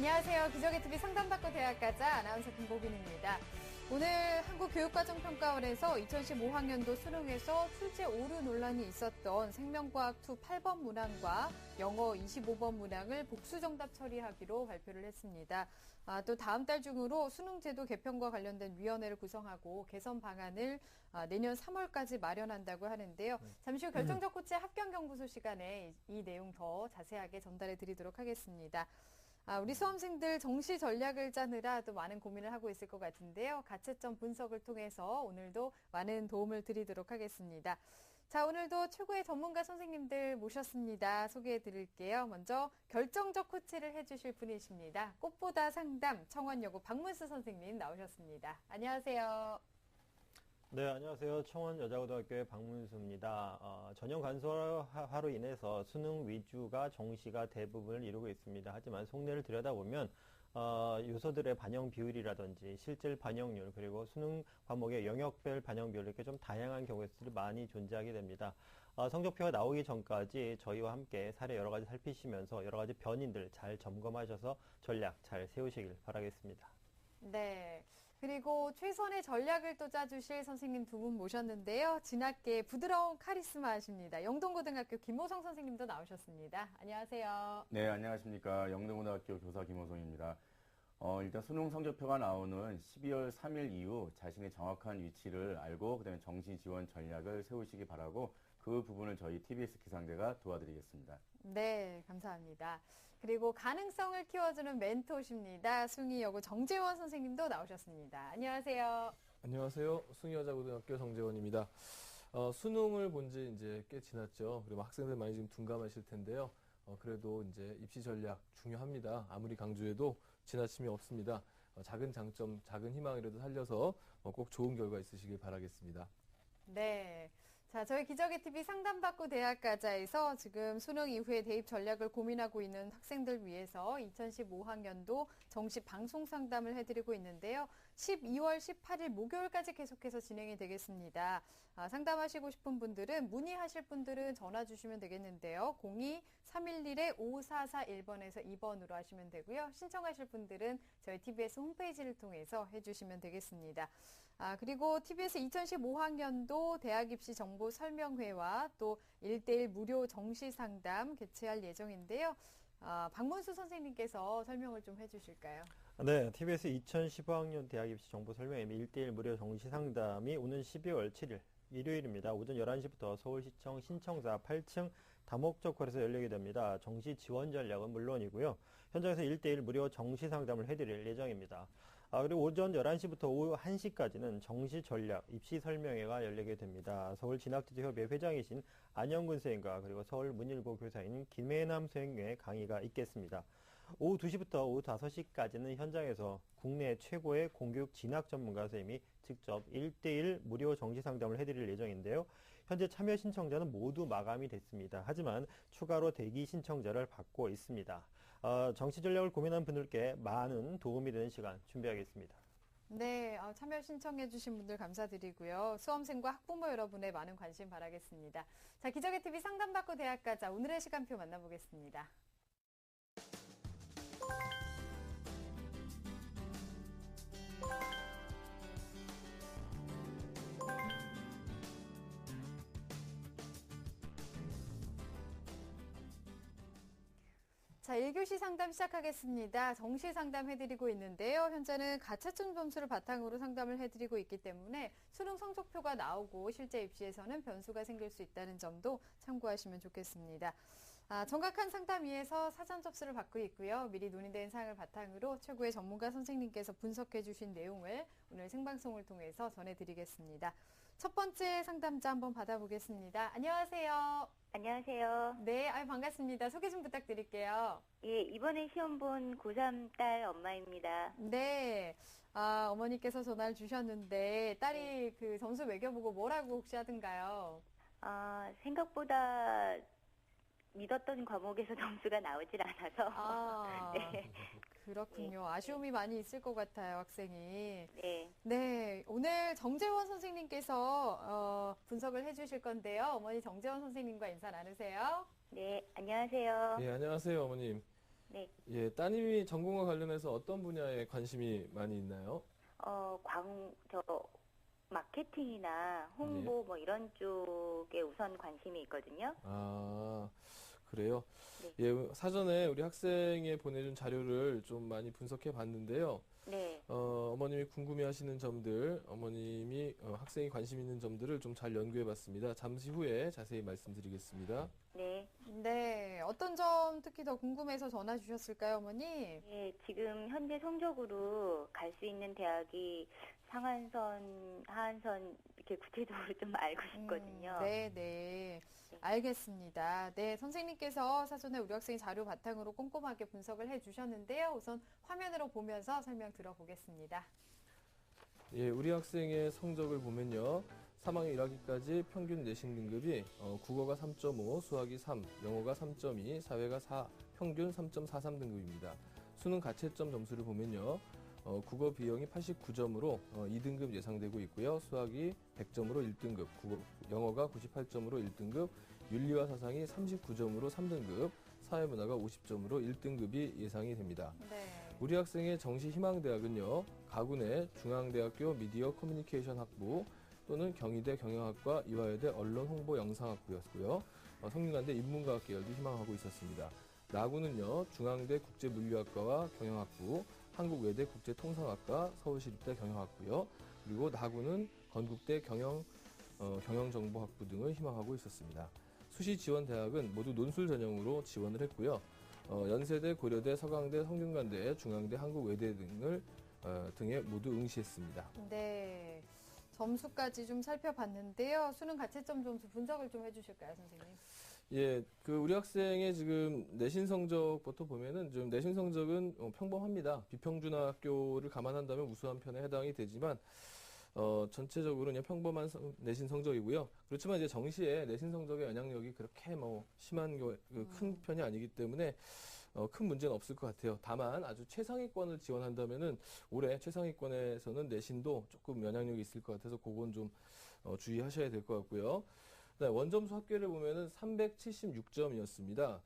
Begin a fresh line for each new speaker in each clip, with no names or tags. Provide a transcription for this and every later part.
안녕하세요. 기적의 TV 상담받고 대학가자 아나운서 김보빈입니다. 오늘 한국교육과정평가원에서 2015학년도 수능에서 출제 오류 논란이 있었던 생명과학2 8번 문항과 영어 25번 문항을 복수 정답 처리하기로 발표를 했습니다. 또 다음 달 중으로 수능제도 개편과 관련된 위원회를 구성하고 개선 방안을 내년 3월까지 마련한다고 하는데요. 잠시 후 결정적 코치의 합격연구소 시간에 이 내용 더 자세하게 전달해 드리도록 하겠습니다. 우리 수험생들 정시 전략을 짜느라 또 많은 고민을 하고 있을 것 같은데요. 가채점 분석을 통해서 오늘도 많은 도움을 드리도록 하겠습니다. 자, 오늘도 최고의 전문가 선생님들 모셨습니다. 소개해 드릴게요. 먼저 결정적 코치를 해주실 분이십니다. 꽃보다 상담 청원여고 박문수 선생님 나오셨습니다. 안녕하세요.
네, 안녕하세요. 청원여자고등학교의 박문수입니다. 전형 간소화로 인해서 수능 위주가 정시가 대부분을 이루고 있습니다. 하지만 속내를 들여다보면 요소들의 반영 비율이라든지 실질 반영률 그리고 수능 과목의 영역별 반영 비율 이렇게 좀 다양한 경우들이 많이 존재하게 됩니다. 성적표가 나오기 전까지 저희와 함께 사례 여러 가지 살피시면서 여러 가지 변인들 잘 점검하셔서 전략 잘 세우시길 바라겠습니다.
네. 그리고 최선의 전략을 또 짜주실 선생님 두 분 모셨는데요. 진학계의 부드러운 카리스마 하십니다. 영동고등학교 김호성 선생님도 나오셨습니다. 안녕하세요.
네, 안녕하십니까. 영동고등학교 교사 김호성입니다. 일단 수능 성적표가 나오는 12월 3일 이후 자신의 정확한 위치를 알고 그다음에 정시 지원 전략을 세우시기 바라고 그 부분을 저희 TBS 기상대가 도와드리겠습니다.
네, 감사합니다. 그리고 가능성을 키워주는 멘토십니다. 숭이여고 정재원 선생님도 나오셨습니다. 안녕하세요.
안녕하세요. 숭이여자고등학교 정재원입니다. 수능을 본 지 이제 꽤 지났죠. 그리고 학생들 많이 지금 둔감하실 텐데요. 그래도 이제 입시 전략 중요합니다. 아무리 강조해도 지나침이 없습니다. 작은 장점, 작은 희망이라도 살려서 꼭 좋은 결과 있으시길 바라겠습니다.
네. 자, 저희 기적의 TV 상담받고 대학가자에서 지금 수능 이후에 대입 전략을 고민하고 있는 학생들 위해서 2015학년도 정시 방송 상담을 해드리고 있는데요. 12월 18일 목요일까지 계속해서 진행이 되겠습니다. 상담하시고 싶은 분들은 문의하실 분들은 전화 주시면 되겠는데요. 02-311-5441번에서 2번으로 하시면 되고요. 신청하실 분들은 저희 TBS 홈페이지를 통해서 해주시면 되겠습니다. 그리고 TBS 2015학년도 대학 입시 정보 설명회와 또 1:1 무료 정시 상담 개최할 예정인데요. 박문수 선생님께서 설명을 좀 해주실까요?
네, TBS 2015학년 대학 입시 정보 설명회 1:1 무료 정시 상담이 오는 12월 7일 일요일입니다. 오전 11시부터 서울시청 신청사 8층 다목적홀에서 열리게 됩니다. 정시 지원 전략은 물론이고요. 현장에서 1:1 무료 정시 상담을 해드릴 예정입니다. 그리고 오전 11시부터 오후 1시까지는 정시 전략 입시 설명회가 열리게 됩니다. 서울 진학지도협의 회장이신 안영근 선생님과 그리고 서울 문일고 교사인 김혜남 선생님의 강의가 있겠습니다. 오후 2시부터 오후 5시까지는 현장에서 국내 최고의 공교육 진학 전문가 선생님이 직접 1:1 무료 정시 상담을 해드릴 예정인데요. 현재 참여 신청자는 모두 마감이 됐습니다. 하지만 추가로 대기 신청자를 받고 있습니다. 정시 전략을 고민한 분들께 많은 도움이 되는 시간 준비하겠습니다.
네, 참여 신청해 주신 분들 감사드리고요. 수험생과 학부모 여러분의 많은 관심 바라겠습니다. 자, 기적의 TV 상담받고 대학가자 오늘의 시간표 만나보겠습니다. 자, 1교시 상담 시작하겠습니다. 정시 상담 해드리고 있는데요. 현재는 가채점 점수를 바탕으로 상담을 해드리고 있기 때문에 수능 성적표가 나오고 실제 입시에서는 변수가 생길 수 있다는 점도 참고하시면 좋겠습니다. 정확한 상담 위해서 사전 접수를 받고 있고요. 미리 논의된 사항을 바탕으로 최고의 전문가 선생님께서 분석해 주신 내용을 오늘 생방송을 통해서 전해드리겠습니다. 첫 번째 상담자 한번 받아보겠습니다. 안녕하세요.
안녕하세요.
네, 반갑습니다. 소개 좀 부탁드릴게요.
예, 이번에 시험 본 고3 딸 엄마입니다.
네, 어머니께서 전화를 주셨는데 딸이 그 점수 매겨보고 뭐라고 혹시 하던가요?
생각보다 믿었던 과목에서 점수가 나오질 않아서. 네.
그렇군요.
네.
아쉬움이 많이 있을 것 같아요, 학생이.
네.
네, 오늘 정재원 선생님께서 분석을 해주실 건데요. 어머니 정재원 선생님과 인사 나누세요.
네, 안녕하세요.
네, 안녕하세요, 어머님.
네.
예, 따님이 전공과 관련해서 어떤 분야에 관심이 많이 있나요?
마케팅이나 홍보 뭐 이런 쪽에 우선 관심이 있거든요.
아, 그래요?
네.
예, 사전에 우리 학생이 보내준 자료를 좀 많이 분석해 봤는데요.
네.
어머님이 궁금해하시는 점들, 어머님이 학생이 관심 있는 점들을 좀 잘 연구해 봤습니다. 잠시 후에 자세히 말씀드리겠습니다.
네.
네, 어떤 점 특히 더 궁금해서 전화 주셨을까요, 어머니?
예, 지금 현재 성적으로 갈 수 있는 대학이 상한선, 하한선 이렇게 구체적으로 좀 알고 싶거든요.
네, 네. 알겠습니다. 네, 선생님께서 사전에 우리 학생이 자료 바탕으로 꼼꼼하게 분석을 해주셨는데요. 우선 화면으로 보면서 설명 들어보겠습니다.
예, 우리 학생의 성적을 보면요. 3학년 1학기까지 평균 내신 등급이 국어가 3.5, 수학이 3, 영어가 3.2, 사회가 4, 평균 3.43 등급입니다. 수능 가채점 점수를 보면요. 국어 B형이 89점으로 2등급 예상되고 있고요. 수학이 100점으로 1등급, 영어가 98점으로 1등급, 윤리와 사상이 39점으로 3등급, 사회문화가 50점으로 1등급이 예상이 됩니다.
네.
우리 학생의 정시 희망대학은요. 가군의 중앙대학교 미디어 커뮤니케이션 학부 또는 경희대 경영학과 이화여대 언론홍보영상학부였고요. 성균관대 인문과학 계열도 희망하고 있었습니다. 나구는요. 중앙대 국제물리학과와 경영학부, 한국외대 국제통상학과, 서울시립대 경영학부요. 그리고 나구는 건국대 경영정보학부 등을 희망하고 있었습니다. 수시 지원 대학은 모두 논술 전형으로 지원을 했고요. 연세대, 고려대, 서강대, 성균관대, 중앙대, 한국외대 등에 모두 응시했습니다.
네. 점수까지 좀 살펴봤는데요. 수능 가채점 점수 분석을 좀 해주실까요, 선생님?
예, 우리 학생의 지금 내신 성적부터 보면은 좀 내신 성적은 평범합니다. 비평준 학교를 감안한다면 우수한 편에 해당이 되지만, 전체적으로 그냥 평범한 내신 성적이고요. 그렇지만 이제 정시에 내신 성적의 영향력이 그렇게 심한 큰 편이 아니기 때문에 큰 문제는 없을 것 같아요. 다만 아주 최상위권을 지원한다면은 올해 최상위권에서는 내신도 조금 영향력이 있을 것 같아서 그건 좀 주의하셔야 될 것 같고요. 원점수 합계를 보면은 376점이었습니다.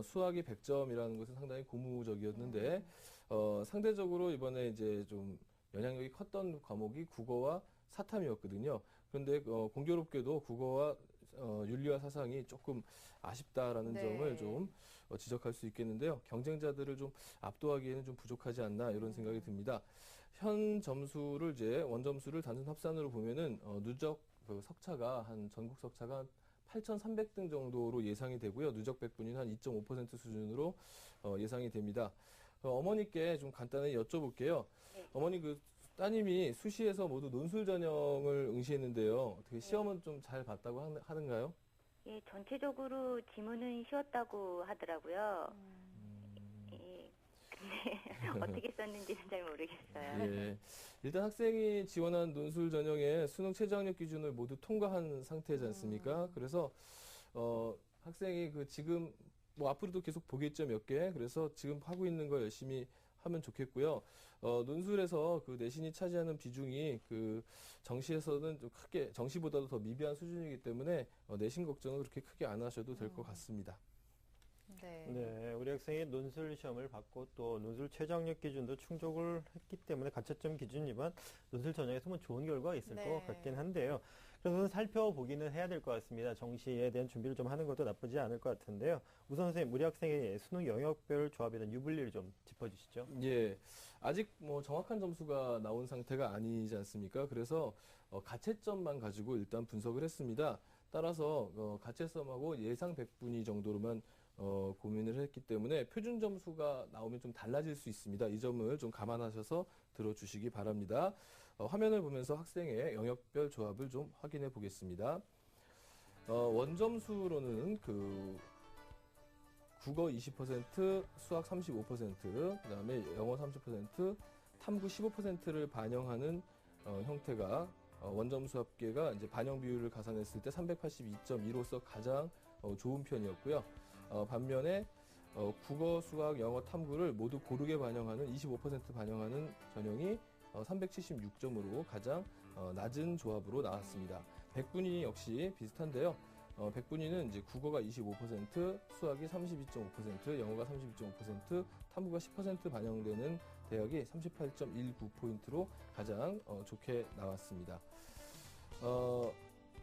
수학이 100점이라는 것은 상당히 고무적이었는데 상대적으로 이번에 이제 좀 영향력이 컸던 과목이 국어와 사탐이었거든요. 그런데 공교롭게도 국어와 윤리와 사상이 조금 아쉽다라는
네.
점을 좀 지적할 수 있겠는데요. 경쟁자들을 좀 압도하기에는 좀 부족하지 않나 이런 생각이 듭니다. 현 점수를 이제 원점수를 단순 합산으로 보면은 누적 석차가 전국 석차가 8,300등 정도로 예상이 되고요. 누적 백분위는 한 2.5% 수준으로 예상이 됩니다. 어머니께 좀 간단히 여쭤볼게요.
네.
어머니 따님이 수시에서 모두 논술 전형을 응시했는데요. 어떻게 시험은 좀 잘 봤다고 하는가요?
예, 전체적으로 지문은 쉬웠다고 하더라고요. 예, 근데 어떻게 썼는지는 잘 모르겠어요.
예. 일단 학생이 지원한 논술 전형의 수능 최저학력 기준을 모두 통과한 상태지 않습니까? 그래서 학생이 지금 앞으로도 계속 보겠죠, 몇 개. 그래서 지금 하고 있는 거 열심히 하면 좋겠고요. 논술에서 내신이 차지하는 비중이 정시에서는 좀 크게, 정시보다도 더 미비한 수준이기 때문에 내신 걱정은 그렇게 크게 안 하셔도 될 것 같습니다.
네.
네, 우리 학생이 논술 시험을 받고 또 논술 최저학력 기준도 충족을 했기 때문에 가채점 기준이지만 논술 전형에서 좋은 결과가 있을
네.
것 같긴 한데요. 그래서 살펴보기는 해야 될 것 같습니다. 정시에 대한 준비를 좀 하는 것도 나쁘지 않을 것 같은데요. 우선 선생님, 우리 학생의 수능 영역별 조합에 대한 유불리를 좀 짚어주시죠.
예, 아직 정확한 점수가 나온 상태가 아니지 않습니까? 그래서 가채점만 가지고 일단 분석을 했습니다. 따라서 가채점하고 예상 백분위 정도로만 고민을 했기 때문에 표준 점수가 나오면 좀 달라질 수 있습니다. 이 점을 좀 감안하셔서 들어주시기 바랍니다. 화면을 보면서 학생의 영역별 조합을 좀 확인해 보겠습니다. 원점수로는 국어 20%, 수학 35%, 그다음에 영어 30%, 탐구 15%를 반영하는 형태가 원점수 합계가 이제 반영 비율을 가산했을 때 382.2로서 가장 좋은 편이었고요. 반면에 국어, 수학, 영어, 탐구를 모두 고르게 반영하는 25% 반영하는 전형이 376점으로 가장 낮은 조합으로 나왔습니다. 백분위 역시 비슷한데요. 백분위는 이제 국어가 25%, 수학이 32.5%, 영어가 32.5%, 탐구가 10% 반영되는 대학이 38.19포인트로 가장 좋게 나왔습니다.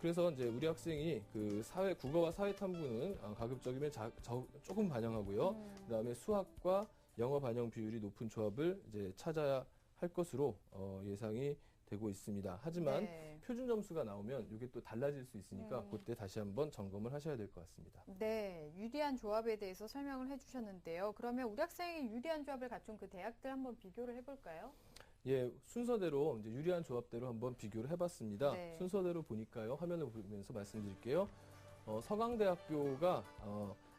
그래서 이제 우리 학생이 그 국어와 사회 탐구는 가급적이면 조금 반영하고요. 그다음에 수학과 영어 반영 비율이 높은 조합을 이제 찾아야 할 것으로 예상이 되고 있습니다. 하지만
네.
표준 점수가 나오면 이게 또 달라질 수 있으니까 그때 다시 한번 점검을 하셔야 될 것 같습니다.
네, 유리한 조합에 대해서 설명을 해주셨는데요. 그러면 우리 학생이 유리한 조합을 갖춘 그 대학들 한번 비교를 해볼까요?
예, 순서대로 이제 유리한 조합대로 한번 비교를 해봤습니다.
네.
순서대로 보니까요. 화면을 보면서 말씀드릴게요. 서강대학교가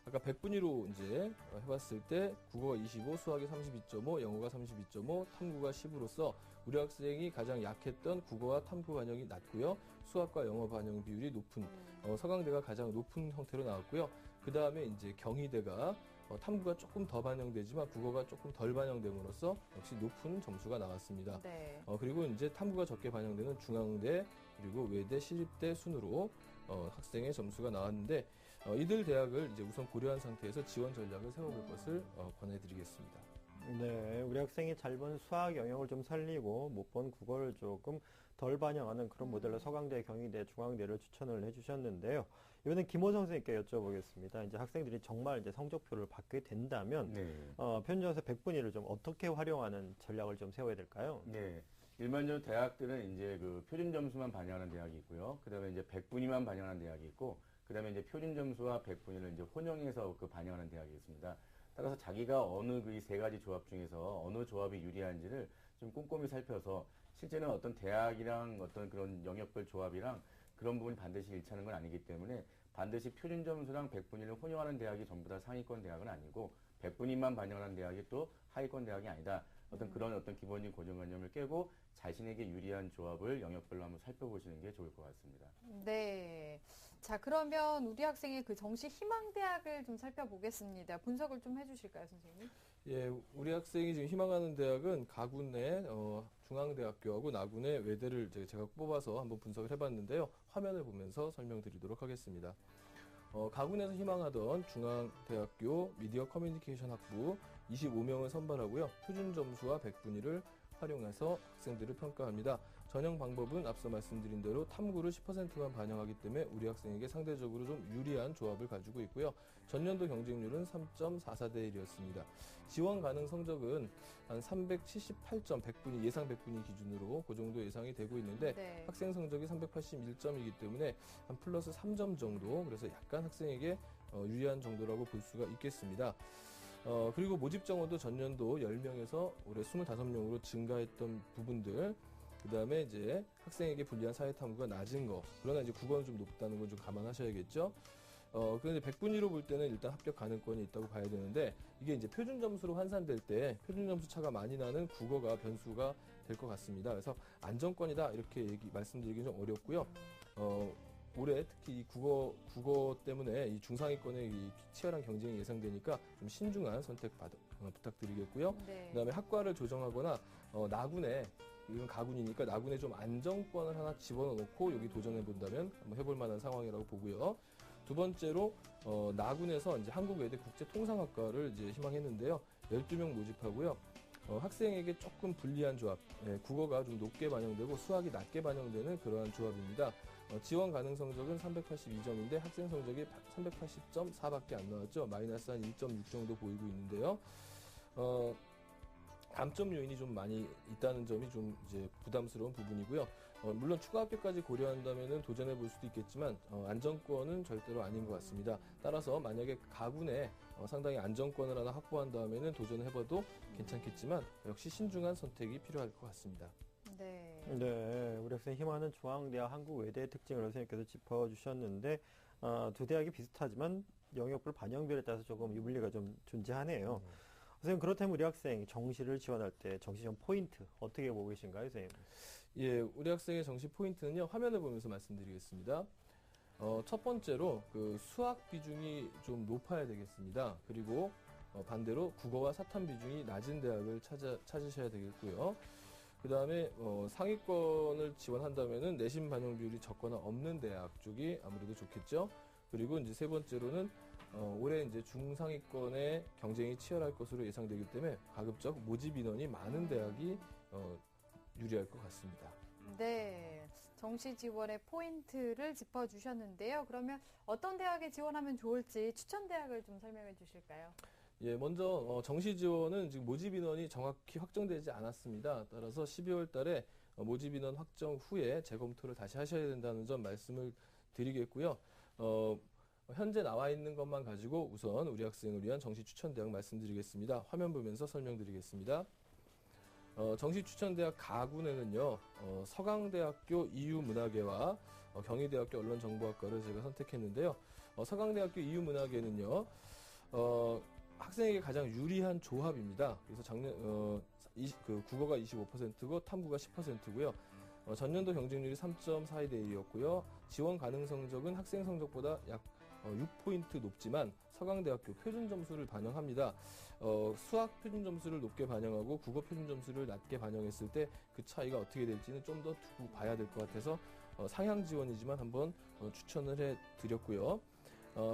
아까 백분위로 이제 해봤을 때 국어가 25, 수학이 32.5, 영어가 32.5, 탐구가 10으로서 우리 학생이 가장 약했던 국어와 탐구 반영이 낮고요. 수학과 영어 반영 비율이 높은 서강대가 가장 높은 형태로 나왔고요. 그 다음에 이제 경희대가 탐구가 조금 더 반영되지만 국어가 조금 덜 반영됨으로써 역시 높은 점수가 나왔습니다.
네.
그리고 이제 탐구가 적게 반영되는 중앙대 그리고 외대, 시립대 순으로 학생의 점수가 나왔는데 이들 대학을 이제 우선 고려한 상태에서 지원 전략을 세워볼 것을 권해드리겠습니다.
네, 우리 학생이 잘 본 수학 영역을 좀 살리고 못 본 국어를 조금 덜 반영하는 그런 모델로 서강대, 경희대, 중앙대를 추천을 해주셨는데요. 이번엔 김호성 선생님께 여쭤보겠습니다. 이제 학생들이 정말 이제 성적표를 받게 된다면 표준점수 백분위를 좀 어떻게 활용하는 전략을 좀 세워야 될까요?
네. 일반적으로 대학들은 이제 그 표준 점수만 반영하는 대학이 있고요. 그다음에 이제 백분위만 반영하는 대학이 있고, 그다음에 이제 표준 점수와 백분위를 이제 혼용해서 그 반영하는 대학이 있습니다. 따라서 자기가 어느 그 이 세 가지 조합 중에서 어느 조합이 유리한지를 좀 꼼꼼히 살펴서 실제는 어떤 대학이랑 어떤 그런 영역별 조합이랑 그런 부분이 반드시 일치하는 건 아니기 때문에 반드시 표준 점수랑 백분위를 혼용하는 대학이 전부 다 상위권 대학은 아니고 백분위만 반영하는 대학이 또 하위권 대학이 아니다. 어떤 그런 어떤 기본적인 고정관념을 깨고 자신에게 유리한 조합을 영역별로 한번 살펴보시는 게 좋을 것 같습니다.
네. 자, 그러면 우리 학생의 그 정시 희망대학을 좀 살펴보겠습니다. 분석을 좀 해주실까요, 선생님?
예, 우리 학생이 지금 희망하는 대학은 가군의 중앙대학교하고 나군의 외대를 제가 뽑아서 한번 분석을 해봤는데요. 화면을 보면서 설명드리도록 하겠습니다. 가군에서 희망하던 중앙대학교 미디어 커뮤니케이션 학부 25명을 선발하고요. 표준 점수와 백분위를 활용해서 학생들을 평가합니다. 전형 방법은 앞서 말씀드린 대로 탐구를 10%만 반영하기 때문에 우리 학생에게 상대적으로 좀 유리한 조합을 가지고 있고요. 전년도 경쟁률은 3.44대 1이었습니다. 지원 가능 성적은 한 378점 백분위, 예상 백분위 기준으로 그 정도 예상이 되고 있는데
네.
학생 성적이 381점이기 때문에 한 플러스 3점 정도, 그래서 약간 학생에게 유리한 정도라고 볼 수가 있겠습니다. 그리고 모집 정원도 전년도 10명에서 올해 25명으로 증가했던 부분들, 그 다음에 이제 학생에게 불리한 사회 탐구가 낮은 거, 그러나 이제 국어는 좀 높다는 건 좀 감안하셔야겠죠. 그런데 백분위로 볼 때는 일단 합격 가능권이 있다고 봐야 되는데, 이게 이제 표준 점수로 환산될 때 표준 점수 차가 많이 나는 국어가 변수가 될 것 같습니다. 그래서 안정권이다 이렇게 말씀드리기 좀 어렵고요. 올해 특히 이 국어 때문에 이 중상위권의 이 치열한 경쟁이 예상되니까 좀 신중한 선택 부탁드리겠고요.
네.
그다음에 학과를 조정하거나 나군에, 이건 가군이니까 나군에 좀 안정권을 하나 집어넣고 여기 도전해 본다면 한번 해볼 만한 상황이라고 보고요. 두 번째로 나군에서 이제 한국외대 국제통상학과를 이제 희망했는데요. 12명 모집하고요. 학생에게 조금 불리한 조합, 국어가 좀 높게 반영되고 수학이 낮게 반영되는 그러한 조합입니다. 지원 가능 성적은 382점인데 학생 성적이 380.4밖에 안 나왔죠. 마이너스 한 1.6 정도 보이고 있는데요. 감점 요인이 좀 많이 있다는 점이 좀 이제 부담스러운 부분이고요. 물론 추가 합격까지 고려한다면은 도전해 볼 수도 있겠지만 안정권은 절대로 아닌 것 같습니다. 따라서 만약에 가군에 상당히 안정권을 하나 확보한 다음에는 도전해봐도 괜찮겠지만 역시 신중한 선택이 필요할 것 같습니다.
네.
네, 우리 학생이 희망하는 중앙대학 한국외대의 특징을 선생님께서 짚어주셨는데 두 대학이 비슷하지만 영역별 반영별에 따라서 조금 유불리가 좀 존재하네요. 선생님, 그렇다면 우리 학생 정시를 지원할 때 정시 지원 포인트 어떻게 보고 계신가요, 선생님?
예, 우리 학생의 정시 포인트는요, 화면을 보면서 말씀드리겠습니다. 첫 번째로 그 수학 비중이 좀 높아야 되겠습니다. 그리고 반대로 국어와 사탐 비중이 낮은 대학을 찾으셔야 되겠고요. 그 다음에 상위권을 지원한다면은 내신 반영 비율이 적거나 없는 대학 쪽이 아무래도 좋겠죠. 그리고 이제 세 번째로는 올해 이제 중상위권의 경쟁이 치열할 것으로 예상되기 때문에 가급적 모집 인원이 많은 대학이 유리할 것 같습니다.
네, 정시 지원의 포인트를 짚어주셨는데요. 그러면 어떤 대학에 지원하면 좋을지 추천 대학을 좀 설명해 주실까요?
예, 먼저 정시 지원은 지금 모집 인원이 정확히 확정되지 않았습니다. 따라서 12월 달에 모집 인원 확정 후에 재검토를 다시 하셔야 된다는 점 말씀을 드리겠고요. 현재 나와 있는 것만 가지고 우선 우리 학생을 위한 정시 추천 대학 말씀드리겠습니다. 화면 보면서 설명드리겠습니다. 정시 추천 대학 가군에는요, 서강대학교 이유문화계와 경희대학교 언론정보학과를 제가 선택했는데요. 서강대학교 이유문화계는요, 학생에게 가장 유리한 조합입니다. 그래서 국어가 25%고 탐구가 10%고요. 전년도 경쟁률이 3.42대 1이었고요. 지원 가능 성적은 학생 성적보다 약 6포인트 높지만 서강대학교 표준 점수를 반영합니다. 수학 표준 점수를 높게 반영하고 국어 표준 점수를 낮게 반영했을 때 그 차이가 어떻게 될지는 좀 더 두고 봐야 될 것 같아서 상향 지원이지만 한번 추천을 해드렸고요.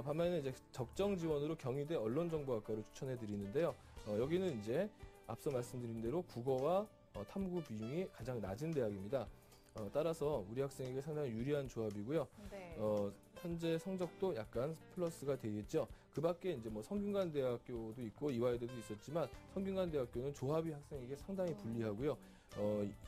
반면에 이제 적정 지원으로 경희대 언론정보학과를 추천해 드리는데요. 여기는 이제 앞서 말씀드린 대로 국어와 탐구 비중이 가장 낮은 대학입니다. 따라서 우리 학생에게 상당히 유리한 조합이고요.
네.
현재 성적도 약간 플러스가 되겠죠. 그 밖에 이제 뭐 성균관대학교도 있고 이화여대도 있었지만 성균관대학교는 조합이 학생에게 상당히 불리하고요.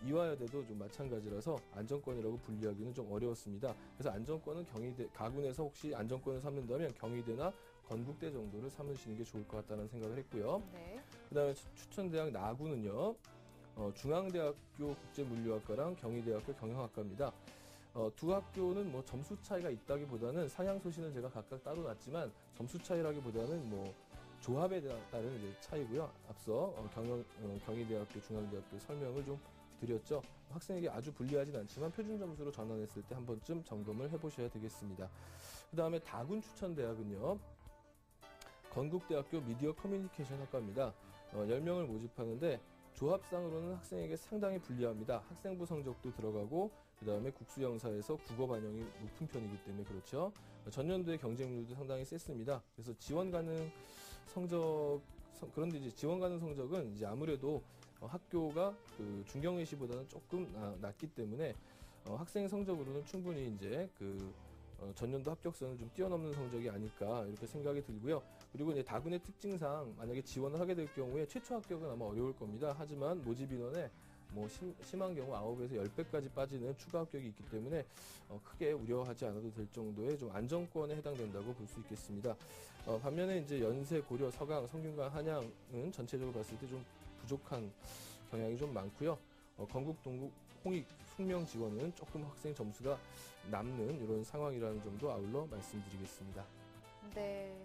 이화여대도 좀 마찬가지라서 안정권이라고 분리하기는 좀 어려웠습니다. 그래서 안정권은 경희대, 가군에서 혹시 안정권을 삼는다면 경희대나 건국대 정도를 삼으시는 게 좋을 것 같다는 생각을 했고요.
네.
그다음에 추천대학 나군은요. 중앙대학교 국제물리학과랑 경희대학교 경영학과입니다. 두 학교는 뭐 점수 차이가 있다기보다는 상향소신을 제가 각각 따로 놨지만 점수 차이라기보다는 뭐 조합에 따른 이제 차이고요. 앞서 경희대학교, 중앙대학교 설명을 좀 드렸죠. 학생에게 아주 불리하진 않지만 표준 점수로 전환했을 때 한 번쯤 점검을 해보셔야 되겠습니다. 그 다음에 다군 추천대학은요. 건국대학교 미디어 커뮤니케이션 학과입니다. 10명을 모집하는데 조합상으로는 학생에게 상당히 불리합니다. 학생부 성적도 들어가고 그 다음에 국수영사에서 국어 반영이 높은 편이기 때문에 그렇죠. 전년도의 경쟁률도 상당히 셌습니다. 그래서 지원 가능 성적 그런데 이제 지원 가능 성적은 이제 아무래도 학교가 그 중경외시보다는 조금 낮기 때문에 학생 성적으로는 충분히 이제 전년도 합격선을 좀 뛰어넘는 성적이 아닐까 이렇게 생각이 들고요. 그리고 이제 다군의 특징상 만약에 지원을 하게 될 경우에 최초 합격은 아마 어려울 겁니다. 하지만 모집 인원에 뭐 심한 경우 9에서 10배까지 빠지는 추가 합격이 있기 때문에 크게 우려하지 않아도 될 정도의 좀 안정권에 해당된다고 볼 수 있겠습니다. 반면에 이제 연세, 고려, 서강, 성균관, 한양은 전체적으로 봤을 때 좀 부족한 경향이 좀 많고요. 건국, 동국, 홍익, 숙명 지원은 조금 학생 점수가 남는 이런 상황이라는 점도 아울러 말씀드리겠습니다.
네.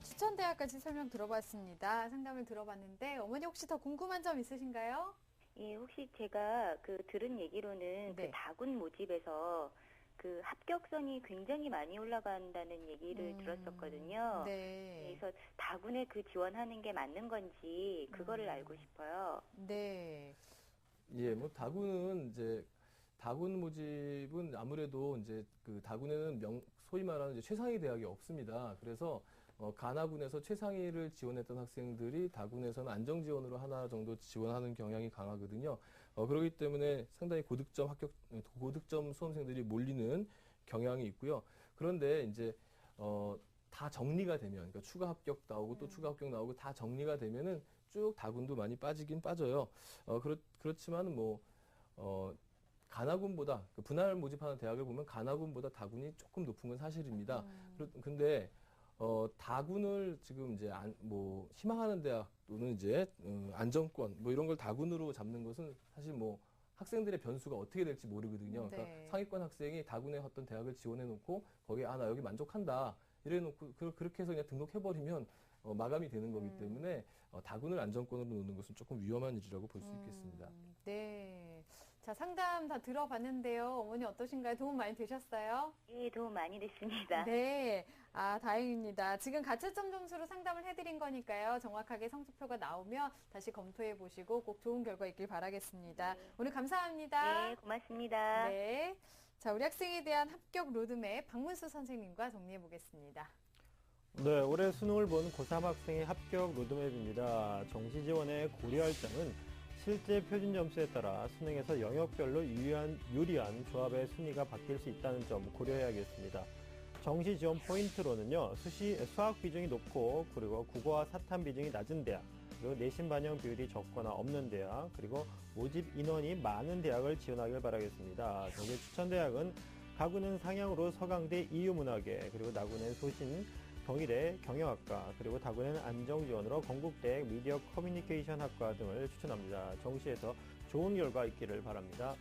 추천 대학까지 설명 들어봤습니다. 상담을 들어봤는데 어머니 혹시 더 궁금한 점 있으신가요?
예, 혹시 제가 들은 얘기로는
네.
다군 모집에서 합격선이 굉장히 많이 올라간다는 얘기를 들었었거든요.
네.
그래서 다군에 지원하는 게 맞는 건지 그거를 알고 싶어요.
네.
예, 뭐 다군 모집은 아무래도 이제 다군에는 소위 말하는 이제 최상위 대학이 없습니다. 그래서 가나군에서 최상위를 지원했던 학생들이 다군에서는 안정 지원으로 하나 정도 지원하는 경향이 강하거든요. 그렇기 때문에 상당히 고득점 수험생들이 몰리는 경향이 있고요. 그런데 이제 다 정리가 되면, 그러니까 추가 합격 나오고 또 추가 합격 나오고 다 정리가 되면은 쭉 다군도 많이 빠지긴 빠져요. 그렇지만 가나군보다 분할 모집하는 대학을 보면 가나군보다 다군이 조금 높은 건 사실입니다. 근데 다군을 지금 이제 희망하는 대학 또는 이제 안정권 이런 걸 다군으로 잡는 것은 사실 학생들의 변수가 어떻게 될지 모르거든요.
네.
그러니까 상위권 학생이 다군의 어떤 대학을 지원해 놓고 거기에 나 여기 만족한다 이래 놓고 그렇게 해서 그냥 등록해버리면 마감이 되는 거기 때문에 다군을 안정권으로 놓는 것은 조금 위험한 일이라고 볼 수 있겠습니다.
네. 자, 상담 다 들어봤는데요. 어머니 어떠신가요? 도움 많이 되셨어요?
예, 도움 많이 됐습니다.
네. 아, 다행입니다. 지금 가채점 점수로 상담을 해드린 거니까요. 정확하게 성적표가 나오면 다시 검토해 보시고 꼭 좋은 결과 있길 바라겠습니다.
네.
오늘 감사합니다.
네, 고맙습니다.
네. 자, 우리 학생에 대한 합격 로드맵 박문수 선생님과 정리해 보겠습니다.
네, 올해 수능을 본 고3 학생의 합격 로드맵입니다. 정시 지원에 고려할 점은 실제 표준 점수에 따라 수능에서 영역별로 유리한 조합의 순위가 바뀔 수 있다는 점 고려해야겠습니다. 정시 지원 포인트로는요, 수학 비중이 높고, 그리고 국어와 사탐 비중이 낮은 대학, 그리고 내신 반영 비율이 적거나 없는 대학, 그리고 모집 인원이 많은 대학을 지원하길 바라겠습니다. 저게 추천 대학은 가구는 상향으로 서강대 이유문화계, 그리고 나구는 소신 경희대 경영학과, 그리고 다구는 안정지원으로 건국대 미디어 커뮤니케이션 학과 등을 추천합니다. 정시에서 좋은 결과 있기를 바랍니다.